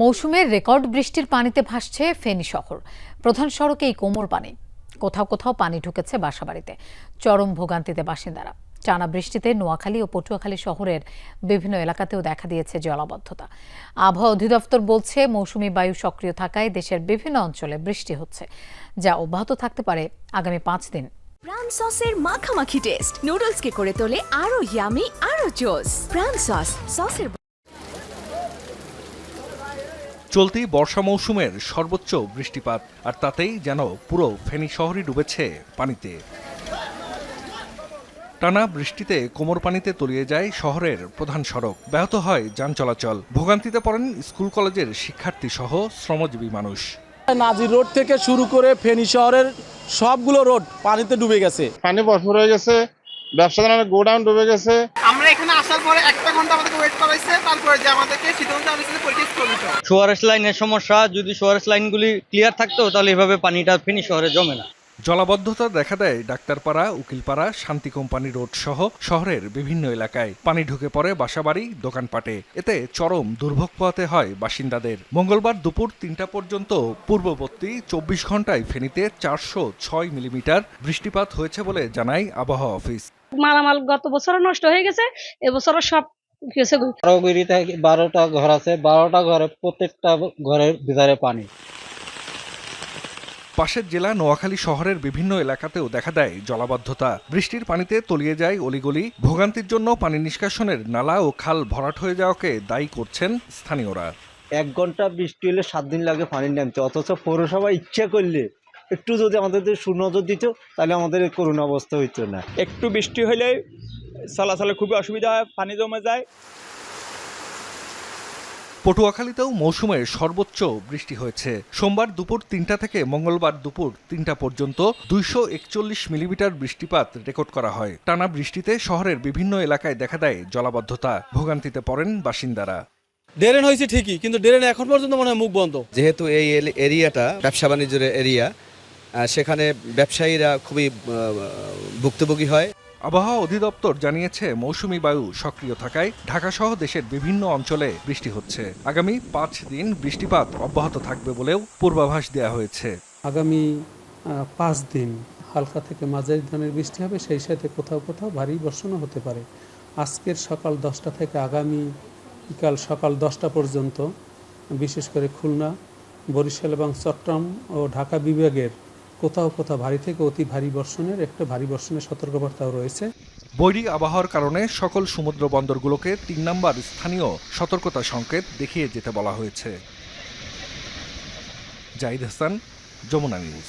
মৌসুমের রেকর্ড বৃষ্টির পানিতে ভাসছে ফেনী শহর। প্রধান সড়কে এই কোমর পানি, কোথাও কোথাও পানি ঢুকেছে বাসাবাড়িতে। চরম ভোগান্তিতে বাসিন্দারা। টানা বৃষ্টিতে নোয়াখালী ও পটুয়াখালী শহরের বিভিন্ন এলাকাতেও দেখা দিয়েছে জলাবদ্ধতা। আবহাওয়া অধিদপ্তর বলছে, মৌসুমী বায়ু সক্রিয় থাকায় দেশের বিভিন্ন অঞ্চলে বৃষ্টি হচ্ছে, যা অব্যাহত থাকতে পারে আগামী 5 দিন। প্রাণ সসের মাখামাখি টেস্ট নুডলসকে করে তোলে আরো ইয়ামি, আরো জোস। প্রাণ সসের চলতি বর্ষা মৌসুমের সর্বোচ্চ বৃষ্টিপাত, আর তাতেই যেন পুরো ফেনী শহরই ডুবেছে পানিতে। টানা বৃষ্টিতে কোমর পানিতে তলিয়ে যায় শহরের প্রধান সড়ক, ব্যাহত হয় যান চলাচল। ভোগান্তিতে পড়েন স্কুল কলেজের শিক্ষার্থী সহ শ্রমজীবী মানুষ। নাজির রোড থেকে শুরু করে ফেনী শহরের সবগুলো রোড পানিতে ডুবে গেছে। পানি ভরপুর হয়ে গেছে, ব্যবসাদারের গোডাউন ডুবে গেছে। আমরা এখানে আসার পরে 1 ঘন্টা আমাদেরকে ওয়েট করাইছে, তারপরে যে আমাদেরকে সিদ্ধান্ত আনিয়েছে পরিষ্কার করে দিতে। সোয়ারেজ লাইনের সমস্যা, যদি সোয়ারেজ লাইনগুলি ক্লিয়ার থাকতো তাহলে এভাবে পানিটা ফেনী শহরে জমে না। জলাবদ্ধতা দেখা দেয় ডাক্তারপাড়া, উকিলপাড়া, শান্তি কোম্পানি রোড সহ শহরের বিভিন্ন এলাকায়। পানি ঢুকে পড়ে বাসাবাড়ি, দোকানপাটে। এতে চরম দুর্ভোগ পোহাতে হয় বাসিন্দাদের। মঙ্গলবার দুপুর 3টা পর্যন্ত পূর্ববর্তী 24 ঘন্টায় ফেনীতে 406 মিলিমিটার বৃষ্টিপাত হয়েছে বলে জানায় আবহাওয়া অফিস। মালামাল গত বছরও নষ্ট হয়ে গেছে, এবছরও সব গেছে। 12টা ঘর আছে, 12টা ঘরে প্রত্যেকটা ঘরের ভিতরে পানি। পাশের জেলা নোয়াখালী শহরের বিভিন্ন এলাকাতেও দেখা দেয় জলাবদ্ধতা। বৃষ্টির পানিতে তলিয়ে যায় অলিগলি। ভোগান্তির জন্য পানি নিষ্কাশনের নালা ও খাল ভরাট হয়ে যাওয়াকে দায়ী করছেন স্থানীয়রা। 1 ঘন্টা বৃষ্টি হলে 7 দিন লাগে পানি নামতে, অথচ পৌরসভা ইচ্ছা করলে একটু যদি আমাদের সুনজর দিত তাহলে আমাদের করুণ অবস্থা হইতো না। একটু বৃষ্টি হলে চলাচলে খুবই অসুবিধা হয়, পানি জমে যায়। পটুয়াখালীতেও মৌসুমের সর্বোচ্চ বৃষ্টি হয়েছে। সোমবার দুপুর 3টা থেকে মঙ্গলবার দুপুর 3টা পর্যন্ত 241 মিলিমিটার বৃষ্টিপাত রেকর্ড করা হয়। টানা বৃষ্টিতে শহরের বিভিন্ন এলাকায় দেখা দেয় জলাবদ্ধতা। ভোগান্তিতে পড়েন বাসিন্দারা। ড্রেন হয়েছে ঠিকই, কিন্তু ড্রেন এখন পর্যন্ত মনে হয় মুখ বন্ধ। যেহেতু এই এরিয়াটা ব্যবসা বাণিজ্যের এরিয়া, সেখানে ব্যবসায়ীরা খুবই ভুক্তভোগী হয়। আবহাওয়া অধিদপ্তর জানিয়েছে, মৌসুমী বায়ু সক্রিয় থাকায় ঢাকা সহ দেশের বিভিন্ন অঞ্চলে বৃষ্টি হচ্ছে। আগামী 5 দিন বৃষ্টিপাত অব্যাহত থাকবে বলেও পূর্বাভাস দেওয়া হয়েছে। আগামী 5 দিন হালকা থেকে মাঝারি ধরনের বৃষ্টি হবে, সেই সাথে কোথাও কোথাও ভারী বর্ষণও হতে পারে। আজকের সকাল 10টা থেকে আগামী বিকাল সকাল 10টা পর্যন্ত বিশেষ করে খুলনা, বরিশাল এবং চট্টগ্রাম ও ঢাকা বিভাগের কোথাও কোথাও ভারী থেকে অতি ভারী বর্ষণের সতর্কবার্তাও রয়েছে। বৈরী আবহাওয়ার কারণে সকল সমুদ্র বন্দরগুলোকে 3 নম্বর স্থানীয় সতর্কতা সংকেত দেখিয়ে যেতে বলা হয়েছে। জাহিদ হাসান, যমুনা নিউজ।